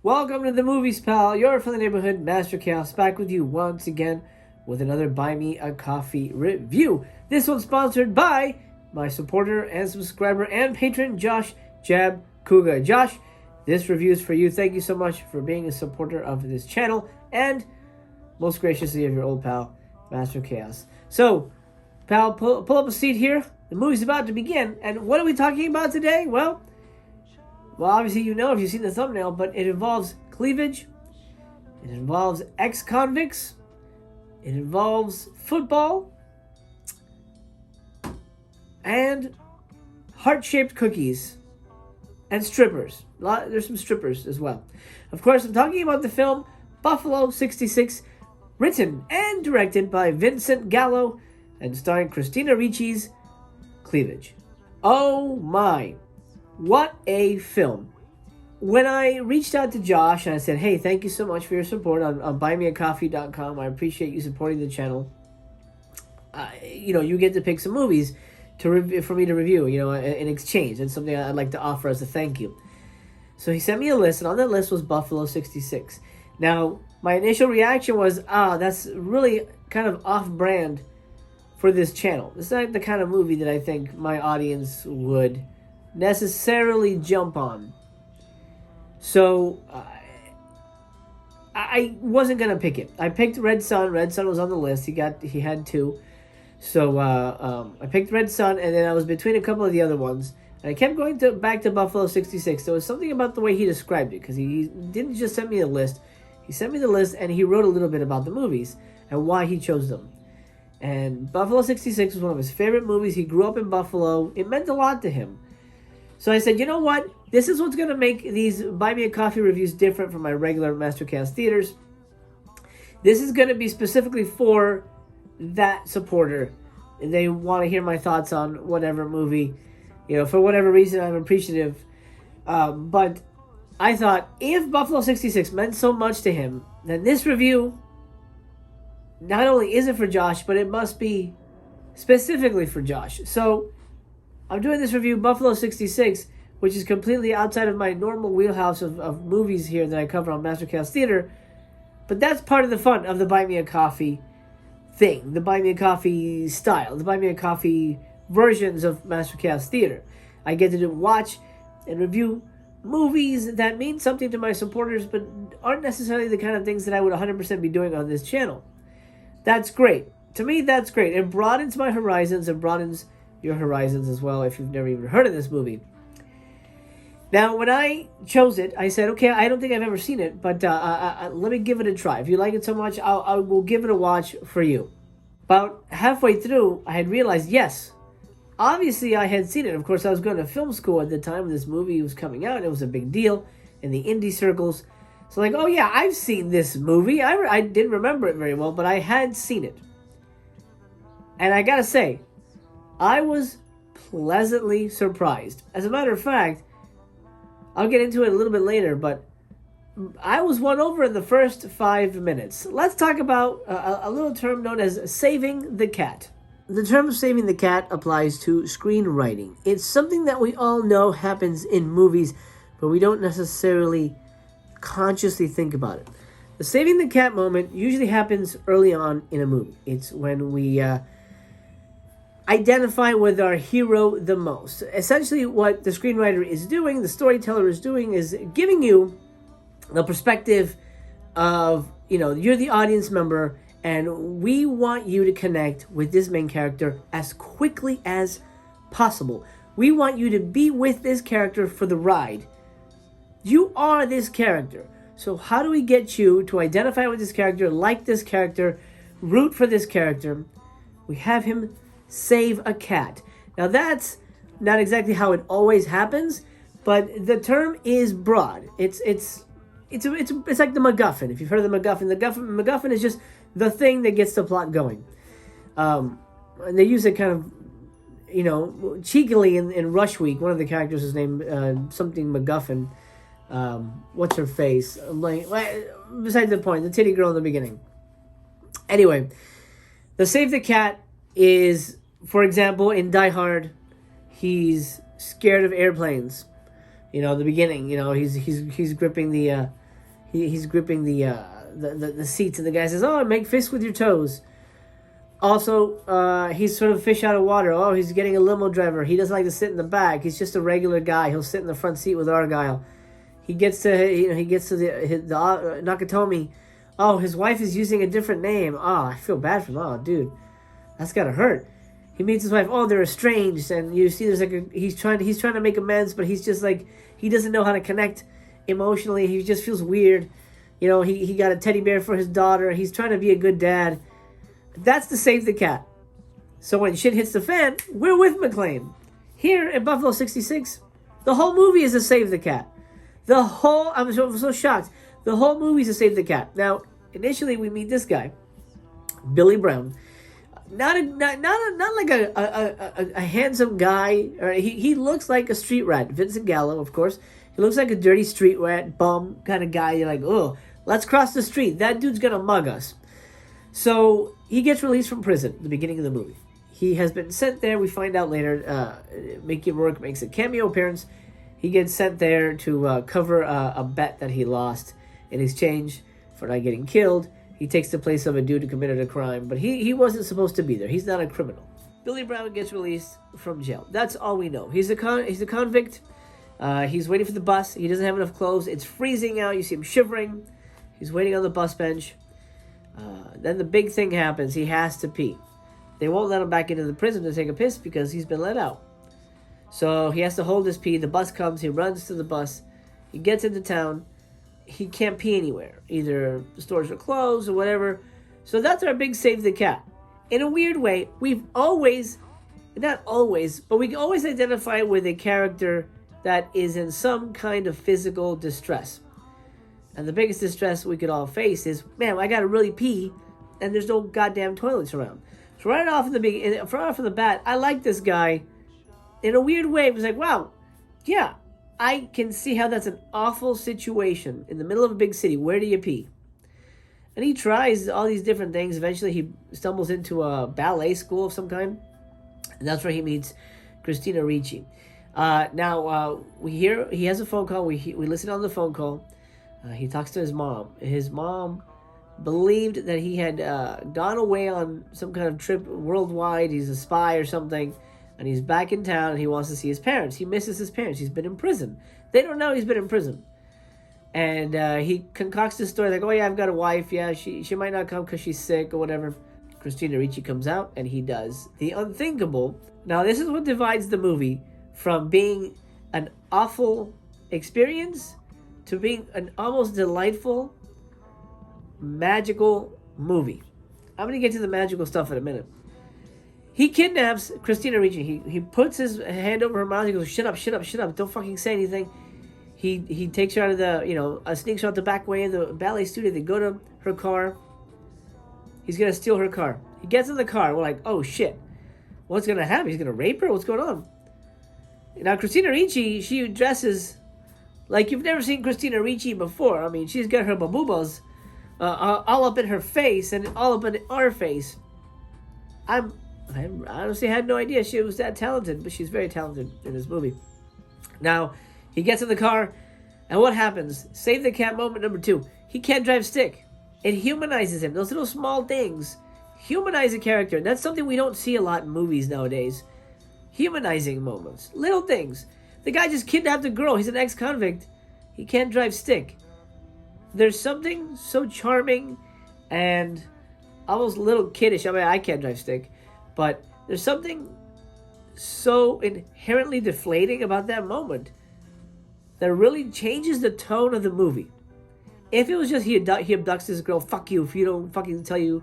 Welcome to the movies, pal. Your from the neighborhood, Master Chaos, back with you once again with another Buy Me a Coffee review. This one's sponsored by my supporter and subscriber and patron, Josh Jab Kuga. Josh, this review is for you. Thank you so much for being a supporter of this channel and most graciously of your old pal, Master Chaos. So, pal, pull up a seat here. The movie's about to begin. And what are we talking about today? Well, obviously you know if you've seen the thumbnail, but it involves cleavage, it involves ex-convicts, it involves football, and heart-shaped cookies, and strippers. There's some strippers as well. Of course, I'm talking about the film Buffalo 66, written and directed by Vincent Gallo, and starring Christina Ricci's cleavage. Oh my! What a film. When I reached out to Josh and I said, hey, thank you so much for your support on buymeacoffee.com. I appreciate you supporting the channel. You get to pick some movies for me to review, in exchange. It's something I'd like to offer as a thank you. So he sent me a list, and on that list was Buffalo 66. Now, my initial reaction was, that's really kind of off-brand for this channel. It's not the kind of movie that I think my audience would necessarily jump on. So I wasn't gonna pick it. I picked Red Sun. Red Sun was on the list. He had two. So I picked Red Sun, and then I was between a couple of the other ones, and I kept going back to Buffalo 66. There was something about the way he described it, because he didn't just send me a list. He sent me the list, and he wrote a little bit about the movies and why he chose them. And Buffalo 66 was one of his favorite movies. He grew up in Buffalo. It meant a lot to him. So I said, you know what? This is what's going to make these Buy Me a Coffee reviews different from my regular Master Chaos Theaters. This is going to be specifically for that supporter. They want to hear my thoughts on whatever movie. For whatever reason, I'm appreciative. But I thought, if Buffalo 66 meant so much to him, then this review not only isn't for Josh, but it must be specifically for Josh. So I'm doing this review, Buffalo 66, which is completely outside of my normal wheelhouse of movies here that I cover on Master Chaos Theater. But that's part of the fun of the Buy Me a Coffee thing, the Buy Me a Coffee style, the Buy Me a Coffee versions of Master Chaos Theater. I get to watch and review movies that mean something to my supporters, but aren't necessarily the kind of things that I would 100% be doing on this channel. That's great. To me, that's great. It broadens my horizons. It broadens your horizons as well if you've never even heard of this movie. Now, when I chose it, I said, okay, I don't think I've ever seen it, but let me give it a try. If you like it so much, I will give it a watch for you. About halfway through, I had realized, yes, obviously I had seen it. Of course, I was going to film school at the time when this movie was coming out. It was a big deal in the indie circles. So oh yeah, I've seen this movie. I didn't remember it very well, but I had seen it. And I gotta say, I was pleasantly surprised. As a matter of fact, I'll get into it a little bit later, but I was won over in the first 5 minutes. Let's talk about a little term known as saving the cat. The term saving the cat applies to screenwriting. It's something that we all know happens in movies, but we don't necessarily consciously think about it. The saving the cat moment usually happens early on in a movie. It's when we identify with our hero the most. Essentially, what the screenwriter is doing, the storyteller is doing, is giving you the perspective of, you're the audience member, and we want you to connect with this main character as quickly as possible. We want you to be with this character for the ride. You are this character. So how do we get you to identify with this character, like this character, root for this character? We have him save a cat. Now that's not exactly how it always happens, but the term is broad. It's like the MacGuffin. If you've heard of the MacGuffin, MacGuffin is just the thing that gets the plot going. And they use it kind of, cheekily in Rush Week. One of the characters is named something MacGuffin. What's her face? Besides the point, the titty girl in the beginning. Anyway, the save the cat is, for example, in Die Hard, he's scared of airplanes. The beginning, he's gripping the He's gripping the seats, and the guy says, "Oh, make fists with your toes." Also, he's sort of fish out of water. Oh, he's getting a limo driver. He doesn't like to sit in the back. He's just a regular guy. He'll sit in the front seat with Argyle. He gets to the Nakatomi. Oh, his wife is using a different name. Oh, I feel bad for him. Oh, dude, that's gotta hurt. He meets his wife. Oh, they're estranged, and you see there's like he's trying to make amends, but he's just like he doesn't know how to connect emotionally. He just feels weird. You know, he got a teddy bear for his daughter. He's trying to be a good dad. That's to save the cat. So when shit hits the fan, we're with McClane. Here in Buffalo 66, the whole movie is to save the cat. I'm so shocked. The whole movie is to save the cat. Now, initially we meet this guy, Billy Brown. Not like a handsome guy. Or he looks like a street rat. Vincent Gallo, of course. He looks like a dirty street rat, bum kind of guy. You're like, oh, let's cross the street. That dude's gonna mug us. So he gets released from prison at the beginning of the movie. He has been sent there. We find out later. Mickey Rourke makes a cameo appearance. He gets sent there to cover a bet that he lost in exchange for not getting killed. He takes the place of a dude who committed a crime, but he wasn't supposed to be there. He's not a criminal. Billy Brown gets released from jail. That's all we know. He's a convict. He's waiting for the bus. He doesn't have enough clothes. It's freezing out. You see him shivering. He's waiting on the bus bench. Then the big thing happens. He has to pee. They won't let him back into the prison to take a piss because he's been let out. So he has to hold his pee. The bus comes. He runs to the bus. He gets into town. He can't pee anywhere. Either the stores are closed or whatever. So that's our big save the cat. In a weird way, we've always, not always, but we always identify with a character that is in some kind of physical distress. And the biggest distress we could all face is, man, I gotta really pee, and there's no goddamn toilets around. So right off the bat, I like this guy. In a weird way, it was like, wow, yeah, I can see how that's an awful situation in the middle of a big city. Where do you pee? And he tries all these different things. Eventually, he stumbles into a ballet school of some kind, and that's where he meets Christina Ricci. We hear he has a phone call. We listen on the phone call. He talks to his mom. His mom believed that he had gone away on some kind of trip worldwide. He's a spy or something. And he's back in town and he wants to see his parents. He misses his parents. He's been in prison. They don't know he's been in prison. And he concocts this story like, oh yeah, I've got a wife. Yeah, she might not come because she's sick or whatever. Christina Ricci comes out and he does the unthinkable. Now this is what divides the movie from being an awful experience to being an almost delightful, magical movie. I'm going to get to the magical stuff in a minute. He kidnaps Christina Ricci. He puts his hand over her mouth. He goes, shut up. Don't fucking say anything. He takes her out of the, sneaks her out the back way of the ballet studio. They go to her car. He's going to steal her car. He gets in the car. We're like, oh shit. What's going to happen? He's going to rape her? What's going on? Now, Christina Ricci, she dresses like you've never seen Christina Ricci before. I mean, she's got her babubas all up in her face and all up in our face. I honestly had no idea she was that talented, but she's very talented in this movie. Now, he gets in the car, and what happens? Save the cat moment number 2. He can't drive stick. It humanizes him. Those little small things humanize a character, and that's something we don't see a lot in movies nowadays. Humanizing moments. Little things. The guy just kidnapped a girl. He's an ex-convict. He can't drive stick. There's something so charming and almost a little kiddish. I mean, I can't drive stick. But there's something so inherently deflating about that moment that really changes the tone of the movie. If it was just he abducts this girl, fuck you, if you don't fucking do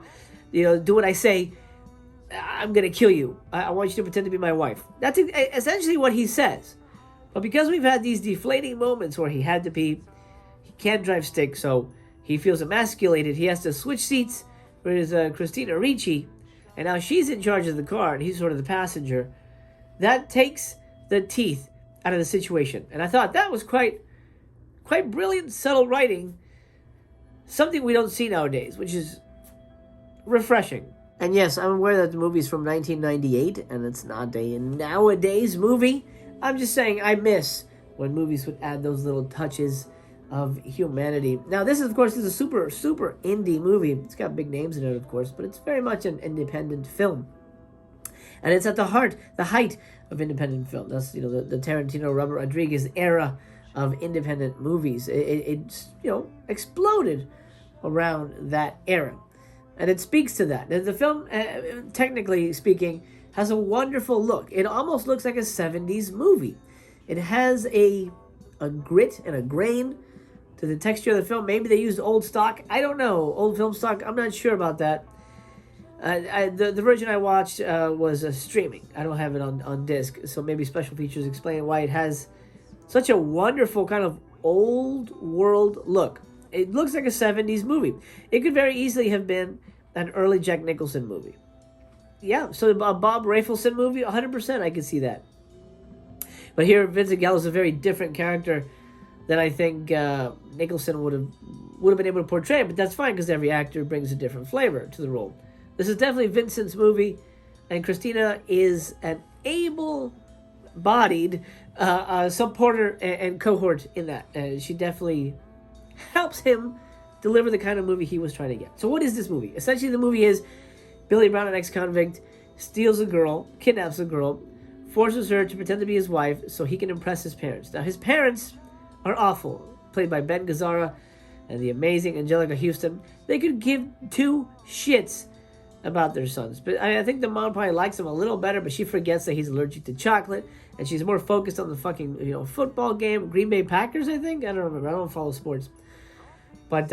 what I say, I'm going to kill you. I want you to pretend to be my wife. That's essentially what he says. But because we've had these deflating moments where he had to pee, he can't drive stick, so he feels emasculated. He has to switch seats with Christina Ricci. And now she's in charge of the car, and he's sort of the passenger. That takes the teeth out of the situation. And I thought that was quite brilliant, subtle writing. Something we don't see nowadays, which is refreshing. And yes, I'm aware that the movie's from 1998, and it's not a nowadays movie. I'm just saying I miss when movies would add those little touches of humanity. Now, this is, of course, is a super, super indie movie. It's got big names in it, of course, but it's very much an independent film. And it's at the height of independent film. That's, the Tarantino, Robert Rodriguez era of independent movies. It's, exploded around that era. And it speaks to that. The film, technically speaking, has a wonderful look. It almost looks like a 70s movie. It has a grit and a grain to the texture of the film. Maybe they used old stock. I don't know. Old film stock. I'm not sure about that. The version I watched was streaming. I don't have it on disc. So maybe special features explain why it has such a wonderful kind of old world look. It looks like a 70s movie. It could very easily have been an early Jack Nicholson movie. Yeah, so a Bob Rafelson movie, 100% I could see that. But here, Vincent Gallo is a very different character than I think Nicholson would have been able to portray. But that's fine, because every actor brings a different flavor to the role. This is definitely Vincent's movie, and Christina is an able-bodied supporter and cohort in that. She definitely helps him deliver the kind of movie he was trying to get. So what is this movie? Essentially, the movie is Billy Brown, an ex-convict, steals a girl, kidnaps a girl, forces her to pretend to be his wife so he can impress his parents. Now, his parents are awful, played by Ben Gazzara and the amazing Angelica Houston. They could give two shits about their sons. But I think the mom probably likes him a little better, but she forgets that he's allergic to chocolate, and she's more focused on the fucking, football game. Green Bay Packers, I think? I don't remember. I don't follow sports. But,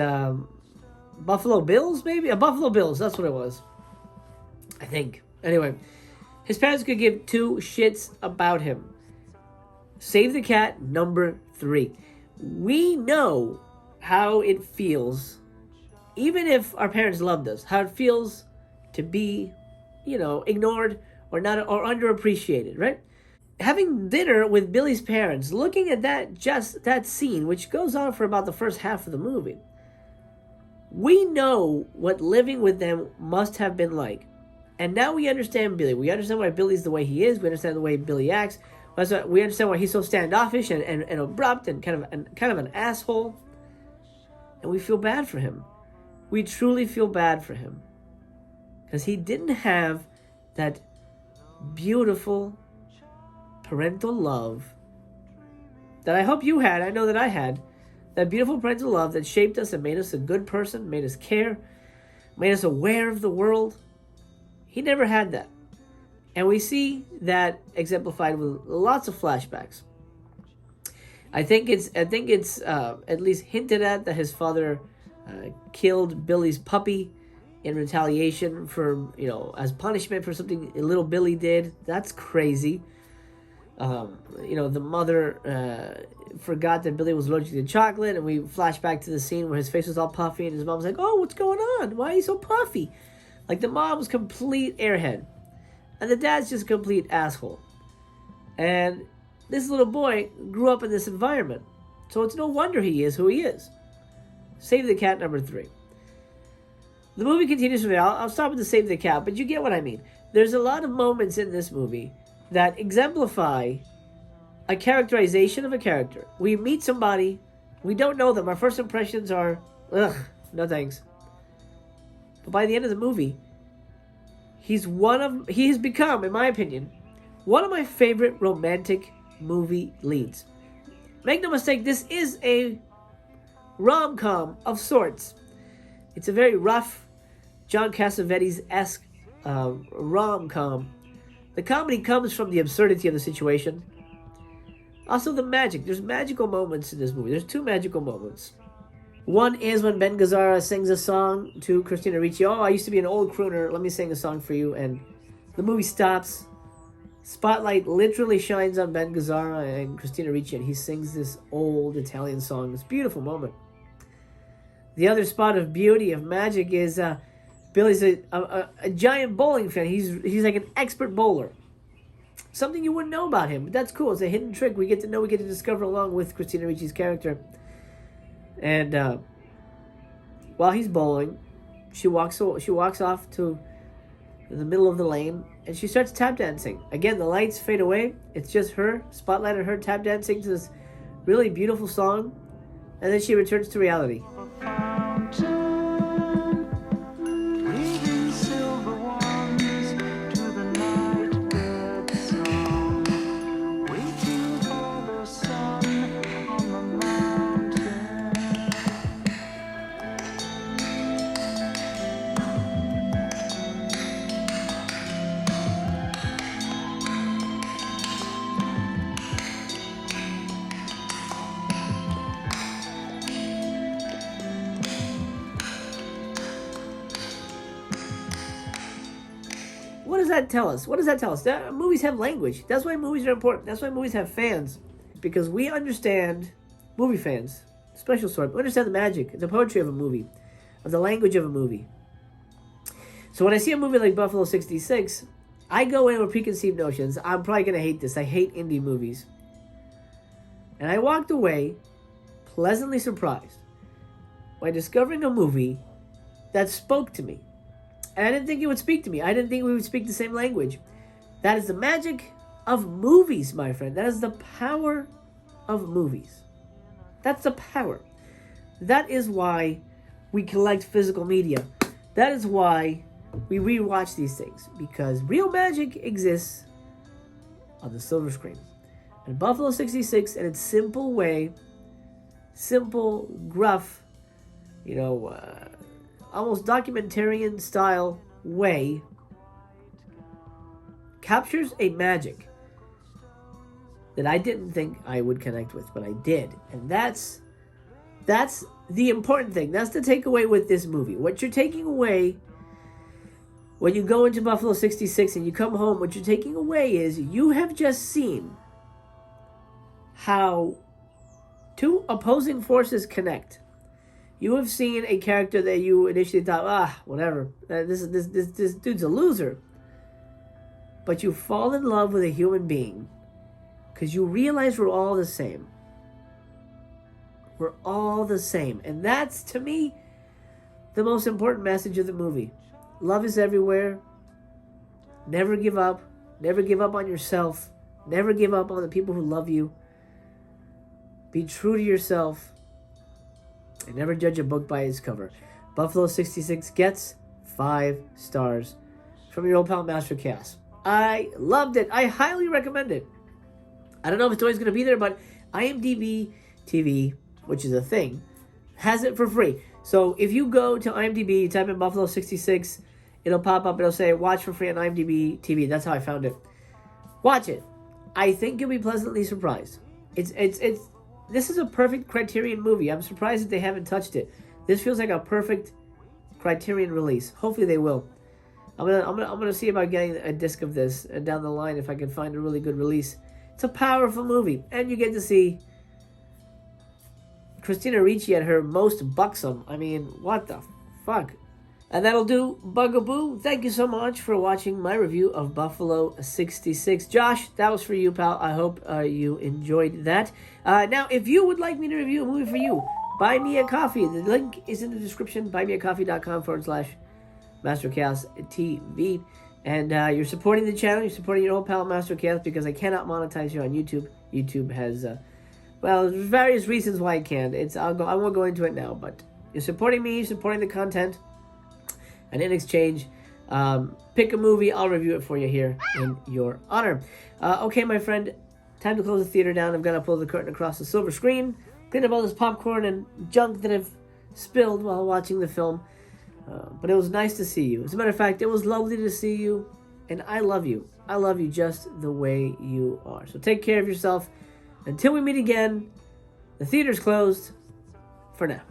Buffalo Bills, maybe? Buffalo Bills, that's what it was. I think. Anyway, his parents could give two shits about him. Save the Cat, number 3. We know how it feels, even if our parents loved us, how it feels to be, ignored or not, or underappreciated, right? Having dinner with Billy's parents, looking at that scene, which goes on for about the first half of the movie, we know what living with them must have been like. And now we understand Billy. We understand why Billy's the way he is. We understand the way Billy acts. We understand why he's so standoffish and abrupt and kind of an asshole. And we feel bad for him. We truly feel bad for him. Because he didn't have that beautiful parental love that I hope you had. I know that I had. That beautiful parental love that shaped us and made us a good person, made us care, made us aware of the world. He never had that. And we see that exemplified with lots of flashbacks. I think it's at least hinted at that his father killed Billy's puppy in retaliation for, as punishment for something little Billy did. That's crazy. The mother forgot that Billy was allergic to chocolate, and we flash back to the scene where his face was all puffy, and his mom's like, "Oh, what's going on? Why are you so puffy?" Like, the mom's complete airhead, and the dad's just a complete asshole. And this little boy grew up in this environment, so it's no wonder he is who he is. Save the Cat, number 3. The movie continues from there. I'll stop with the Save the Cat, but you get what I mean. There's a lot of moments in this movie that exemplify a characterization of a character. We meet somebody, we don't know them. Our first impressions are, ugh, no thanks. But by the end of the movie, he has become, in my opinion, one of my favorite romantic movie leads. Make no mistake, this is a rom-com of sorts. It's a very rough, John Cassavetes-esque rom-com. The comedy comes from the absurdity of the situation. Also, the magic. There's magical moments in this movie. There's 2 magical moments. One is when Ben Gazzara sings a song to Christina Ricci. "Oh, I used to be an old crooner. Let me sing a song for you." And the movie stops. Spotlight literally shines on Ben Gazzara and Christina Ricci, and he sings this old Italian song. This beautiful moment. The other spot of beauty, of magic, is Billy's a giant bowling fan. He's like an expert bowler. Something you wouldn't know about him, but that's cool. It's a hidden trick we get to discover along with Christina Ricci's character. And while he's bowling, she walks off to the middle of the lane, and she starts tap dancing. Again, the lights fade away. It's just her, spotlight on her tap dancing to this really beautiful song. and then she returns to reality. What does that tell us? What does that tell us? Movies have language. That's why movies are important. That's why movies have fans. Because we understand, movie fans, special sort, we understand the magic, the poetry of a movie, of the language of a movie. So when I see a movie like Buffalo 66, I go in with preconceived notions. I'm probably going to hate this. I hate indie movies. And I walked away pleasantly surprised by discovering a movie that spoke to me. And I didn't think it would speak to me. I didn't think we would speak the same language. That is the magic of movies, my friend. That is the power of movies. That's the power. That is why we collect physical media. That is why we rewatch these things. Because real magic exists on the silver screen. And Buffalo 66, in its simple way, simple, gruff, almost documentarian style way, captures a magic that I didn't think I would connect with, but I did. And that's the important thing. That's the takeaway with this movie. What you're taking away when you go into Buffalo 66 and you come home, what you're taking away is you have just seen how two opposing forces connect. You have seen a character that you initially thought, whatever, this dude's a loser. But you fall in love with a human being because you realize we're all the same. We're all the same. And that's, to me, the most important message of the movie. Love is everywhere. Never give up. Never give up on yourself. Never give up on the people who love you. Be true to yourself. And never judge a book by its cover. Buffalo 66 gets 5 stars from your old pal Master Chaos. I loved it. I highly recommend it. I don't know if it's always going to be there, but IMDb TV, which is a thing, has it for free. So if you go to IMDb, type in Buffalo 66, it'll pop up. It'll say watch for free on IMDb TV. That's how I found it. Watch it. I think you'll be pleasantly surprised. This is a perfect Criterion movie. I'm surprised that they haven't touched it. This feels like a perfect Criterion release. Hopefully they will. I'm gonna see about getting a disc of this down the line if I can find a really good release. It's a powerful movie, and you get to see Christina Ricci at her most buxom. I mean, what the fuck? And that'll do, Bugaboo. Thank you so much for watching my review of Buffalo 66. Josh, that was for you, pal. I hope you enjoyed that. Now, if you would like me to review a movie for you, buy me a coffee. The link is in the description, buymeacoffee.com/Master Chaos TV. And you're supporting the channel. You're supporting your old pal, Master Chaos, because I cannot monetize you on YouTube. YouTube has, there's various reasons why I can't. I won't go into it now, but you're supporting me, you're supporting the content. And in exchange, pick a movie. I'll review it for you here in your honor. Okay, my friend, time to close the theater down. I've got to pull the curtain across the silver screen, clean up all this popcorn and junk that I've spilled while watching the film. But it was nice to see you. As a matter of fact, it was lovely to see you. And I love you. I love you just the way you are. So take care of yourself. Until we meet again, the theater's closed for now.